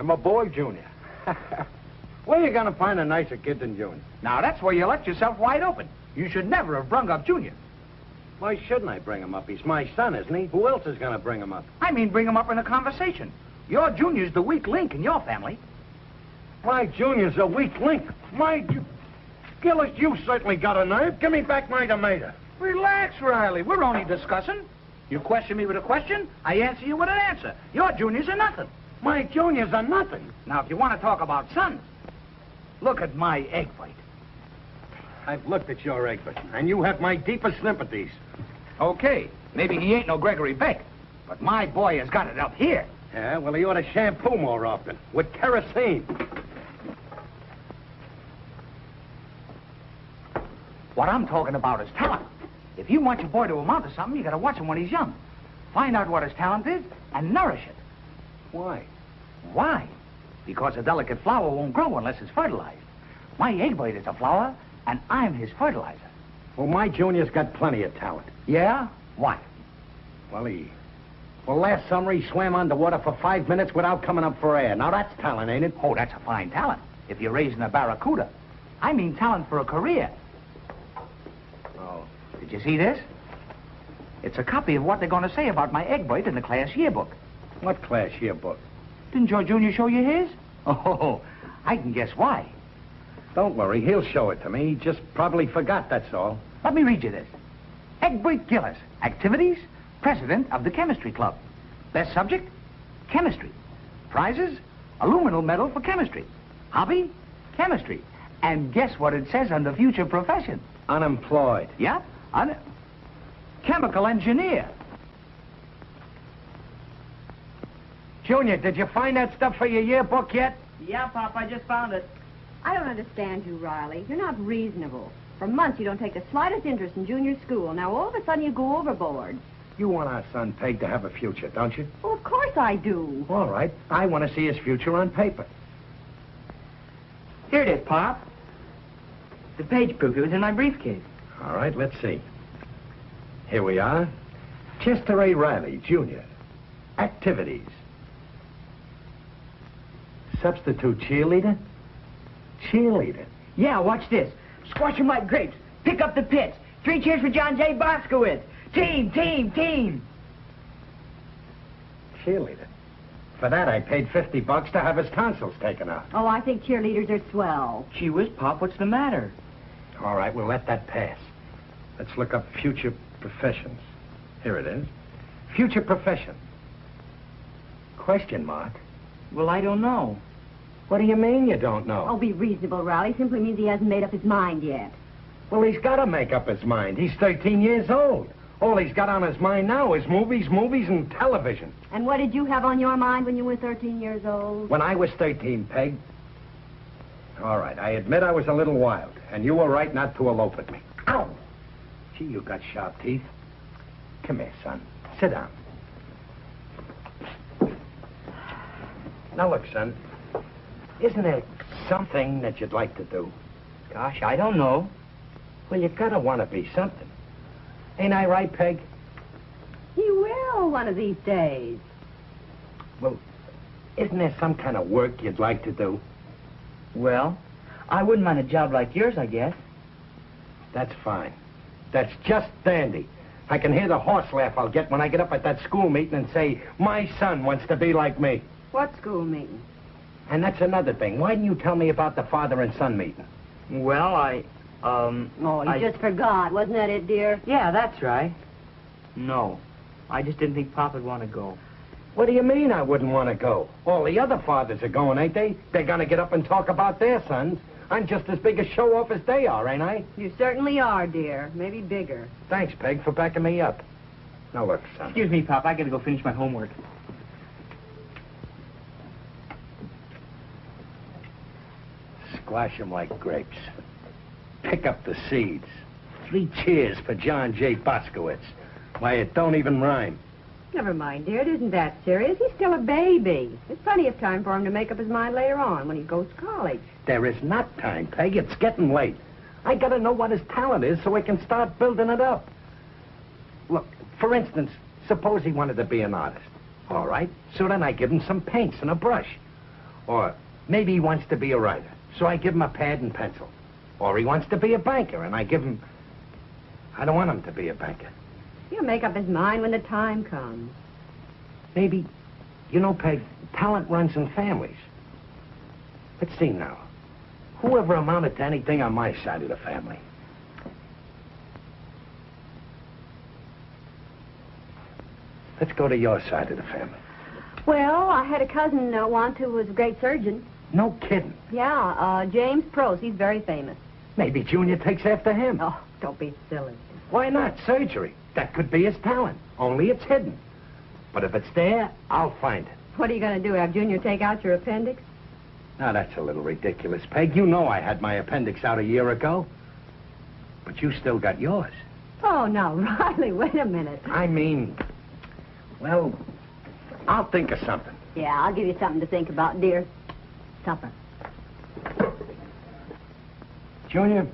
I'm a boy, Junior. Where you gonna find a nicer kid than Junior? Now, that's where you left yourself wide open. You should never have brung up Junior. Why shouldn't I bring him up? He's my son, isn't he? Who else is gonna bring him up? I mean, bring him up in a conversation. Your Junior's the weak link in your family. My Junior's a weak link. Gillis, you certainly got a nerve. Give me back my tomato. Relax, Riley. We're only discussing. You question me with a question, I answer you with an answer. Your Junior's a nothing. My Junior's a nothing. Now, if you want to talk about sons, look at my Egbert. I've looked at your Egbert, and you have my deepest sympathies. Okay, maybe he ain't no Gregory Beck, but my boy has got it up here. Yeah, well, he ought to shampoo more often, with kerosene. What I'm talking about is talent. If you want your boy to amount to something, you gotta watch him when he's young. Find out what his talent is and nourish it. Why? Why? Because a delicate flower won't grow unless it's fertilized. My Egbert is a flower, and I'm his fertilizer. Well, my Junior's got plenty of talent. Yeah? What? Well, last summer he swam underwater for 5 minutes without coming up for air. Now, that's talent, ain't it? Oh, that's a fine talent, if you're raising a barracuda. I mean talent for a career. Oh. Did you see this? It's a copy of what they're going to say about my Egbert in the class yearbook. What class yearbook? Didn't your Junior show you his? Oh, I can guess why. Don't worry, he'll show it to me. He just probably forgot, that's all. Let me read you this. Egbert Gillis, activities, president of the chemistry club. Best subject, chemistry. Prizes, aluminum medal for chemistry. Hobby, chemistry. And guess what it says under future profession? Unemployed. Yeah, chemical engineer. Junior, did you find that stuff for your yearbook yet? Yeah, Pop, I just found it. I don't understand you, Riley. You're not reasonable. For months, you don't take the slightest interest in junior school. Now, all of a sudden, you go overboard. You want our son Peg to have a future, don't you? Well, of course I do. All right. I want to see his future on paper. Here it is, Pop. The page proof. It was in my briefcase. All right, let's see. Here we are. Chester A. Riley, Jr. Activities. Substitute cheerleader? Cheerleader? Yeah, watch this. Squash 'em like grapes. Pick up the pits. 3 cheers for John J. Boskowitz. Team, team, team. Cheerleader? For that, I paid $50 to have his tonsils taken out. Oh, I think cheerleaders are swell. Gee whiz, Pop, what's the matter? All right, we'll let that pass. Let's look up future professions. Here it is. Future profession. Question mark. Well, I don't know. What do you mean you don't know? Oh, be reasonable, Riley. Simply means he hasn't made up his mind yet. Well, he's got to make up his mind. He's 13 years old. All he's got on his mind now is movies, and television. And what did you have on your mind when you were 13 years old? When I was 13, Peg. All right, I admit I was a little wild, and you were right not to elope with me. Ow! Gee, you got sharp teeth. Come here, son. Sit down. Now, look, son. Isn't there something that you'd like to do? Gosh, I don't know. Well, you gotta want to be something. Ain't I right, Peg? He will one of these days. Well, isn't there some kind of work you'd like to do? Well, I wouldn't mind a job like yours, I guess. That's fine. That's just dandy. I can hear the horse laugh I'll get when I get up at that school meeting and say, my son wants to be like me. What school meeting? And that's another thing. Why didn't you tell me about the father and son meeting? Well, Oh, you just forgot. Wasn't that it, dear? Yeah, that's right. No, I just didn't think Pop would want to go. What do you mean I wouldn't want to go? All the other fathers are going, ain't they? They're going to get up and talk about their sons. I'm just as big a show-off as they are, ain't I? You certainly are, dear. Maybe bigger. Thanks, Peg, for backing me up. Now, look, son. Excuse me, Pop. I got to go finish my homework. Squash 'em like grapes. Pick up the seeds. 3 cheers for John J. Boskowitz. Why, it don't even rhyme. Never mind, dear. It isn't that serious. He's still a baby. There's plenty of time for him to make up his mind later on when he goes to college. There is not time, Peg. It's getting late. I gotta know what his talent is so I can start building it up. Look, for instance, suppose he wanted to be an artist. All right, so then I give him some paints and a brush. Or maybe he wants to be a writer, so I give him a pad and pencil. Or he wants to be a banker, and I give him... I don't want him to be a banker. He'll make up his mind when the time comes. Maybe, you know, Peg, talent runs in families. Let's see now. Whoever amounted to anything on my side of the family? Let's go to your side of the family. Well, I had a cousin once who was a great surgeon. No kidding. Yeah, James Prose. He's very famous. Maybe Junior takes after him. Oh, don't be silly. Why not? Surgery. That could be his talent. Only it's hidden. But if it's there, I'll find it. What are you going to do, have Junior take out your appendix? Now, that's a little ridiculous, Peg. You know I had my appendix out a year ago. But you still got yours. Oh, now, Riley, wait a minute. I mean, well, I'll think of something. Yeah, I'll give you something to think about, dear. Supper. Junior,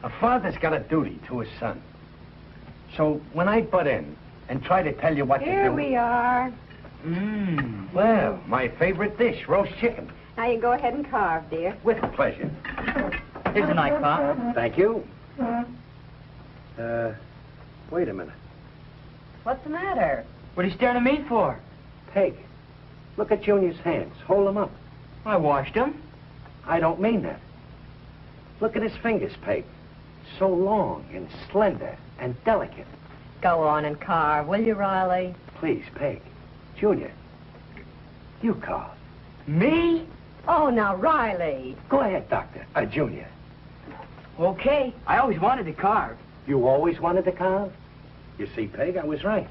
a father's got a duty to his son. So when I butt in and try to tell you what to do... Here we are. Well, my favorite dish, roast chicken. Now you can go ahead and carve, dear. With pleasure. Here's a knife, Pop. Thank you. Wait a minute. What's the matter? What are you staring at me for? Peg, look at Junior's hands. Hold them up. I washed them. I don't mean that. Look at his fingers, Peg. So long and slender and delicate. Go on and carve, will you, Riley? Please, Peg. Junior, you carve. Me? Oh, now, Riley. Go ahead, Doctor. Junior. Okay. I always wanted to carve. You always wanted to carve? You see, Peg, I was right.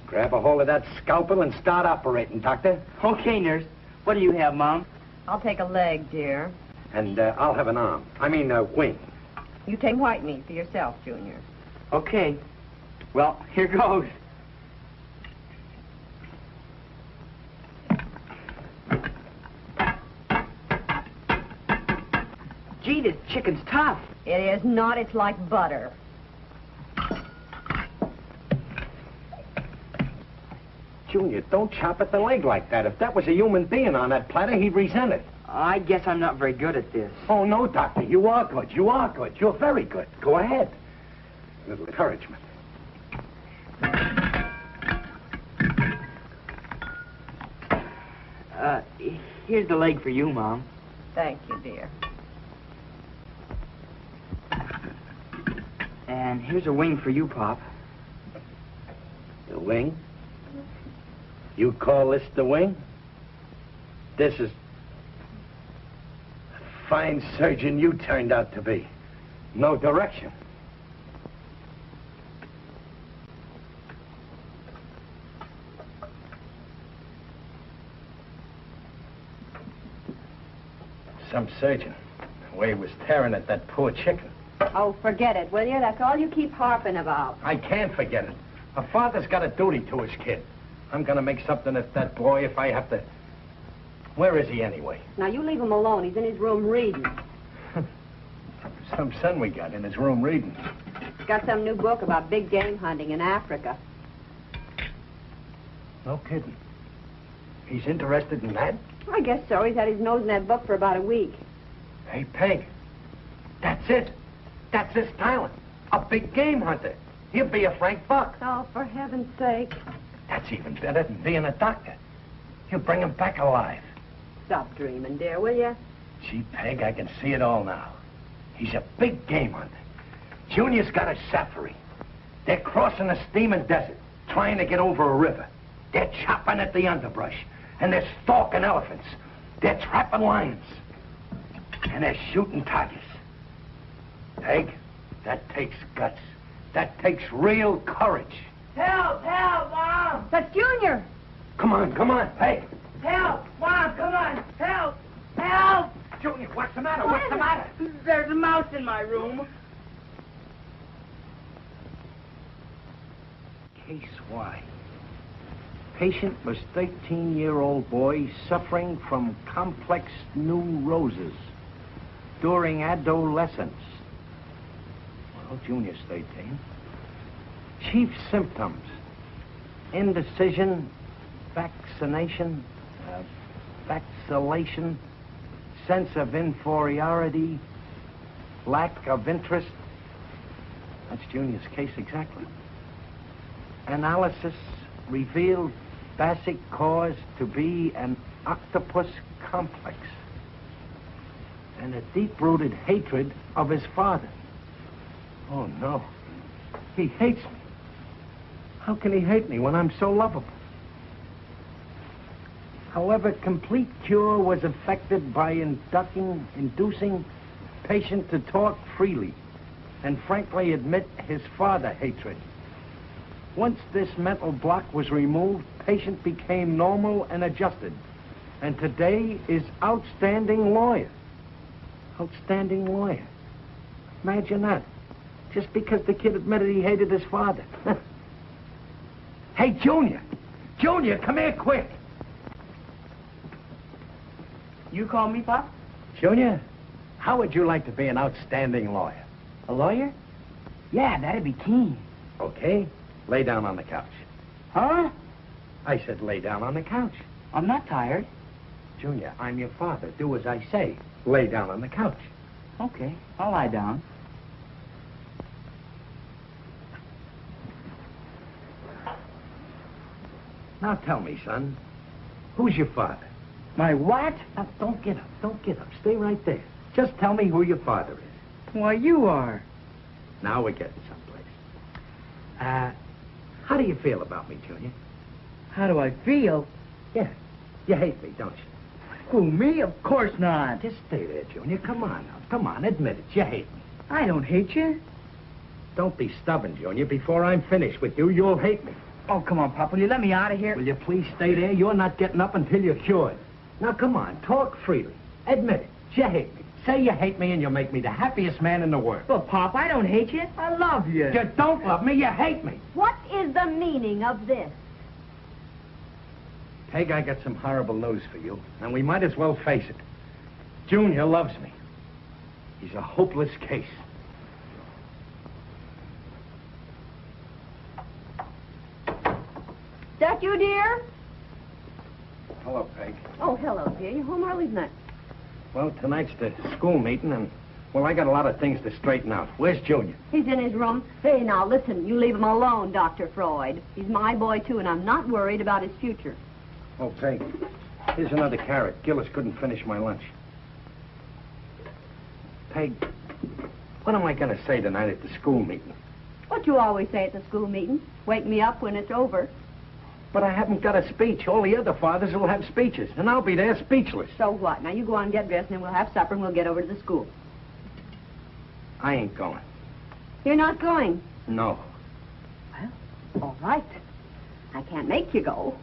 Grab a hold of that scalpel and start operating, Doctor. Okay, nurse. What do you have, Mom? I'll take a leg, dear. And I'll have an arm. I mean, a wing. You take white meat for yourself, Junior. Okay. Well, here goes. Gee, this chicken's tough. It is not. It's like butter. Junior, don't chop at the leg like that. If that was a human being on that platter, he'd resent it. I guess I'm not very good at this. Oh, no, Doctor. You are good. You are good. You're very good. Go ahead. A little encouragement. Here's the leg for you, Mom. Thank you, dear. And here's a wing for you, Pop. The wing? You call this the wing? This is... a fine surgeon you turned out to be. No direction. Some surgeon. The way he was tearing at that poor chicken. Oh, forget it, will you? That's all you keep harping about. I can't forget it. A father's got a duty to his kid. I'm gonna make something of that boy if I have to... Where is he anyway? Now, you leave him alone. He's in his room reading. Some son we got in his room reading. He's got some new book about big game hunting in Africa. No kidding. He's interested in that? I guess so. He's had his nose in that book for about a week. Hey, Peg. That's it. That's his talent. A big game hunter. He'll be a Frank Buck. Oh, for heaven's sake. That's even better than being a doctor. He'll bring him back alive. Stop dreaming, dear, will you? Gee, Peg, I can see it all now. He's a big game hunter. Junior's got a safari. They're crossing a steaming desert, trying to get over a river. They're chopping at the underbrush, and they're stalking elephants. They're trapping lions, and they're shooting tigers. Peg, that takes guts. That takes real courage. Help! Help, Mom! That's Junior! Come on, Peg. Help! Mom, come on! Help! Help! Junior, what's the matter? What's the matter? There's a mouse in my room. Case Y. Patient was 13-year-old boy suffering from complex new roses during adolescence. Well, Junior's 13. Chief symptoms: indecision, vaccination, vacillation, sense of inferiority, lack of interest. That's Junior's case exactly. Analysis revealed basic cause to be an octopus complex and a deep-rooted hatred of his father. Oh, no. He hates me. How can he hate me when I'm so lovable? However, complete cure was effected by inducing patient to talk freely and frankly admit his father hatred. Once this mental block was removed, patient became normal and adjusted, and today is outstanding lawyer. Outstanding lawyer. Imagine that. Just because the kid admitted he hated his father. Hey, Junior! Junior, come here quick! You call me, Pop? Junior, how would you like to be an outstanding lawyer? A lawyer? Yeah, that'd be keen. Okay, lay down on the couch. Huh? I said lay down on the couch. I'm not tired. Junior, I'm your father. Do as I say. Lay down on the couch. Okay, I'll lie down. Now tell me, son, who's your father? My what? Now, don't get up. Don't get up. Stay right there. Just tell me who your father is. Why, you are. Now we're getting someplace. How do you feel about me, Junior? How do I feel? Yeah. You hate me, don't you? Who, me? Of course not. Just stay there, Junior. Come on now. Come on, admit it. You hate me. I don't hate you. Don't be stubborn, Junior. Before I'm finished with you, you'll hate me. Oh, come on, Pop. Will you let me out of here? Will you please stay there? You're not getting up until you're cured. Now, come on. Talk freely. Admit it. You hate me. Say you hate me and you'll make me the happiest man in the world. But, Pop, I don't hate you. I love you. You don't love me. You hate me. What is the meaning of this? Peg, I got some horrible news for you, and we might as well face it. Junior loves me. He's a hopeless case. That you, dear? Hello, Peg. Oh, hello, dear. You home early tonight? Well, tonight's the school meeting, and, well, I got a lot of things to straighten out. Where's Junior? He's in his room. Hey, now, listen. You leave him alone, Dr. Freud. He's my boy, too, and I'm not worried about his future. Oh, Peg, here's another carrot. Gillis couldn't finish my lunch. Peg, what am I going to say tonight at the school meeting? What you always say at the school meeting. Wake me up when it's over. But I haven't got a speech. All the other fathers will have speeches, and I'll be there speechless. So what? Now, you go on and get dressed, and then we'll have supper, and we'll get over to the school. I ain't going. You're not going? No. Well, all right. I can't make you go.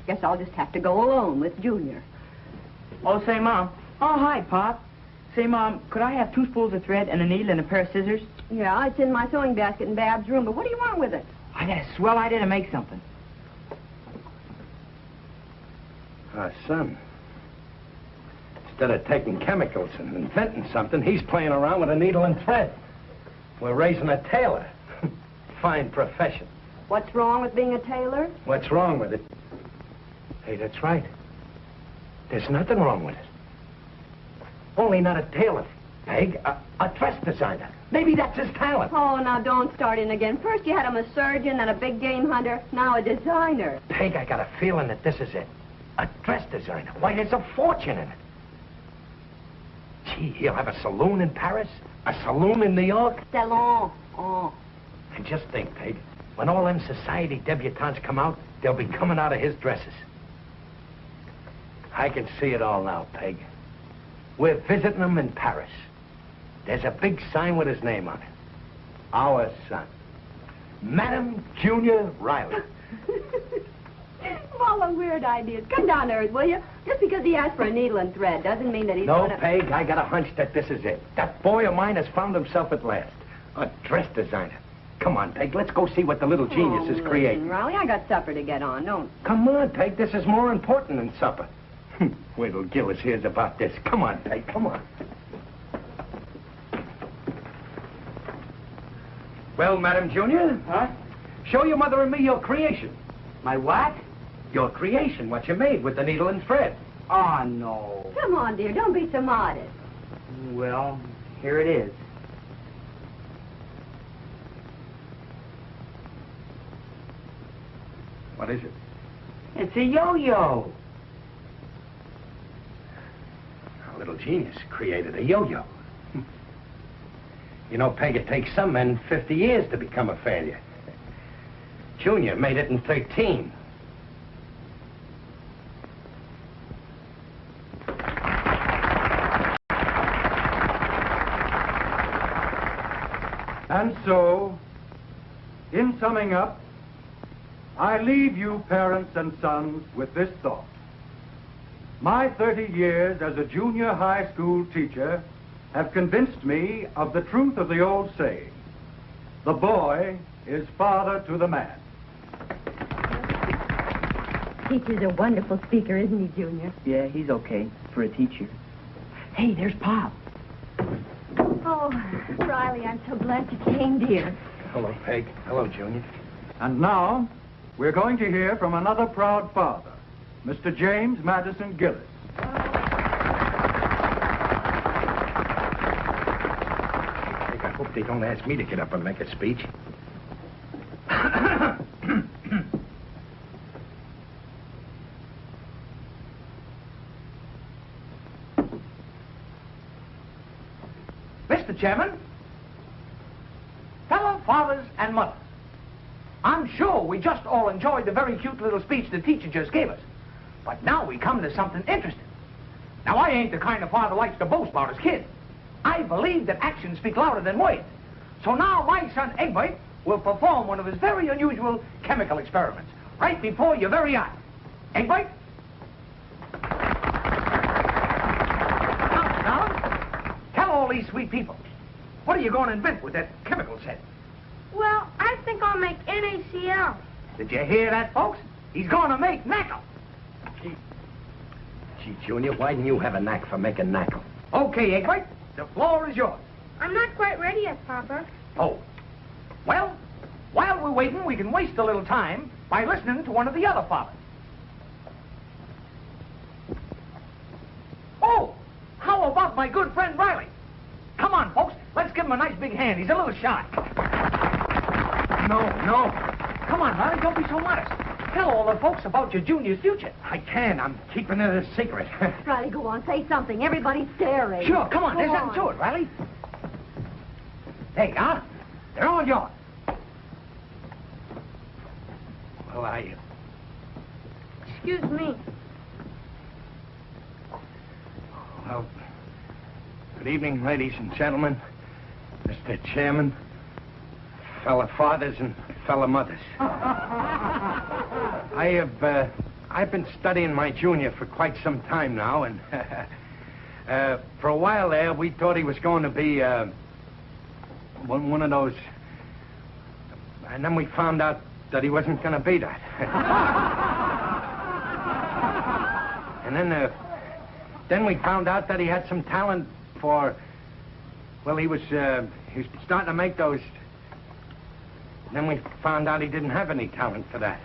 Guess I'll just have to go alone with Junior. Oh, say, Mom. Oh, hi, Pop. Say, Mom, could I have 2 spools of thread and a needle and a pair of scissors? Yeah, it's in my sewing basket in Bab's room, but what do you want with it? I got a swell idea to make something. Son. Instead of taking chemicals and inventing something, he's playing around with a needle and thread. We're raising a tailor. Fine profession. What's wrong with being a tailor? What's wrong with it? Hey, that's right. There's nothing wrong with it. Only not a tailor, Peg. A dress designer. Maybe that's his talent. Oh, now don't start in again. First you had a surgeon and a big game hunter. Now a designer. Peg, I got a feeling that this is it. A dress designer. Why, there's a fortune in it. Gee, he'll have a saloon in Paris, a saloon in New York. Salon. Oh. And just think, Peg, when all them society debutantes come out, they'll be coming out of his dresses. I can see it all now, Peg. We're visiting him in Paris. There's a big sign with his name on it. Our son. Madam Junior Riley. All the weird ideas. Come down to earth, will you? Just because he asked for a needle and thread doesn't mean that he's No, gonna... Peg, I got a hunch that this is it. That boy of mine has found himself at last. A dress designer. Come on, Peg, let's go see what the little genius is creating. Riley, I got supper to get on, don't... Come on, Peg, this is more important than supper. Wait till Gillis hears about this. Come on, Peg, come on. Well, Madam Junior? Huh? Show your mother and me your creation. My what? Your creation, what you made with the needle and thread. Oh, no. Come on, dear, don't be so modest. Well, here it is. What is it? It's a yo-yo. A little genius created a yo-yo. You know, Peg, it takes some men 50 years to become a failure. Junior made it in 13. And so, in summing up, I leave you parents and sons with this thought. My 30 years as a junior high school teacher have convinced me of the truth of the old saying, the boy is father to the man. Teacher's a wonderful speaker, isn't he, Junior? Yeah, he's okay for a teacher. Hey, there's Pop. Oh, Riley, I'm so glad you came, dear. Hello, Peg. Hello, Junior. And now, we're going to hear from another proud father, Mr. James Madison Gillis. I hope they don't ask me to get up and make a speech. Mr. Chairman, fellow fathers and mothers, I'm sure we just all enjoyed the very cute little speech the teacher just gave us. But now we come to something interesting. Now, I ain't the kind of father likes to boast about his kid. I believe that actions speak louder than words. So now my son Egbert will perform one of his very unusual chemical experiments right before your very eyes. Egbert? Now, tell all these sweet people, what are you going to invent with that chemical set? Well, I think I'll make NaCl. Did you hear that, folks? He's going to make knackle. Gee, Junior, why didn't you have a knack for making knackle? Okay, Egbert, the floor is yours. I'm not quite ready yet, Papa. Oh. Well, while we're waiting, we can waste a little time by listening to one of the other fathers. Oh, how about my good friend Riley? Come on, folks, let's give him a nice big hand. He's a little shy. No. Come on, Riley, don't be so modest. Tell all the folks about your junior's future. I can't. I'm keeping it a secret. Riley, go on, say something. Everybody's staring. Sure, come on, Go there's nothing to it, Riley. There you are. They're all yours. Well, Excuse me. Well, good evening, ladies and gentlemen, Mr. Chairman, fellow fathers and fellow mothers. I've been studying my junior for quite some time now, and for a while there, we thought he was going to be one of those, and then we found out that he wasn't going to be that. And then we found out that he had some talent for, well, he was starting to make those. Then we found out he didn't have any talent for that.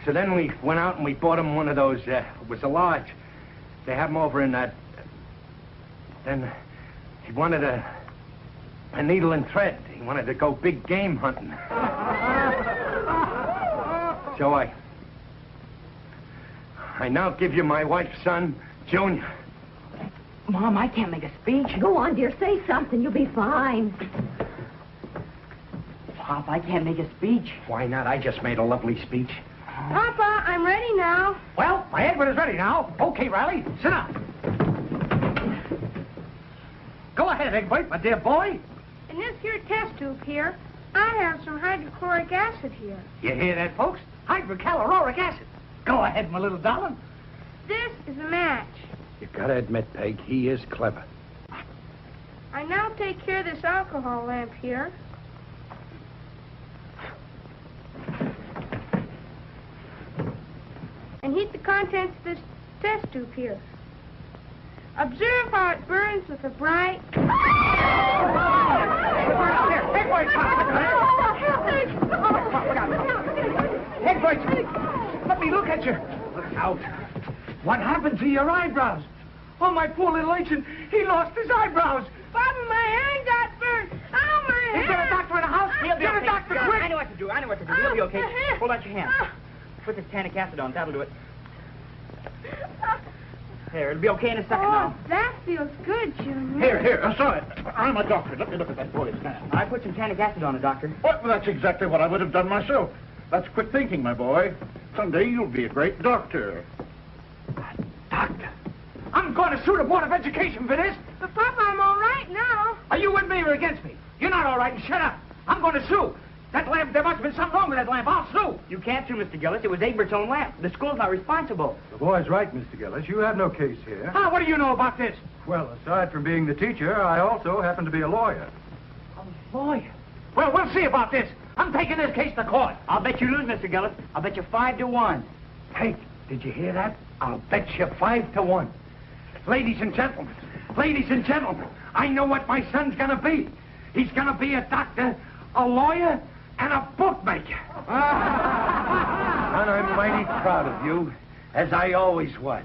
So then we went out and we bought him one of those, it was a large, they have them over in that, then he wanted a needle and thread. He wanted to go big game hunting. So I now give you my wife's son, Junior. Mom, I can't make a speech. Go on, dear, say something. You'll be fine. Pop, I can't make a speech. Why not? I just made a lovely speech. Papa, I'm ready now. Well, my Egbert is ready now. Okay, Riley, sit down. Go ahead, Egbert, my dear boy. In this here test tube here, I have some hydrochloric acid here. You hear that, folks? Hydrochloric acid. Go ahead, my little darling. This is a match. You gotta admit, Peg, he is clever. I now take care of this alcohol lamp here. And heat the contents of this test tube here. Observe how it burns with a bright... Egbert, let me look at you. out. What happened to your eyebrows? Oh, my poor little ancient. He lost his eyebrows. Papa, my hand got burned. Oh, my Is there a hand. doctor in the house? He'll be Get a okay. doctor, Yeah, quick. I know what to do. He'll be okay. Hold out your hand. Put this tannic acid on. That'll do it. There, it'll be okay in a second Oh, now. that feels good, Junior. Here, sorry. I'm a doctor. Let me look at that boy's hand. I put some tannic acid on it, Doctor. Well, that's exactly what I would have done myself. That's quick thinking, my boy. Someday you'll be a great doctor. Doctor, I'm going to sue the Board of Education for this. But, Papa, I'm all right now. Are you with me or against me? You're not all right, and shut up. I'm going to sue. That lamp, there must have been something wrong with that lamp. I'll sue. You can't sue, Mr. Gillis. It was Egbert's own lamp. The school's not responsible. The boy's right, Mr. Gillis. You have no case here. Ah, what do you know about this? Well, aside from being the teacher, I also happen to be a lawyer. Lawyer. Well, we'll see about this. I'm taking this case to court. I'll bet you lose, Mr. Gillis. I'll bet you 5-1. Hank, did you hear that? I'll bet you 5-1. Ladies and gentlemen, I know what my son's gonna be. He's gonna be a doctor, a lawyer, and a bookmaker. Son, I'm mighty proud of you, as I always was.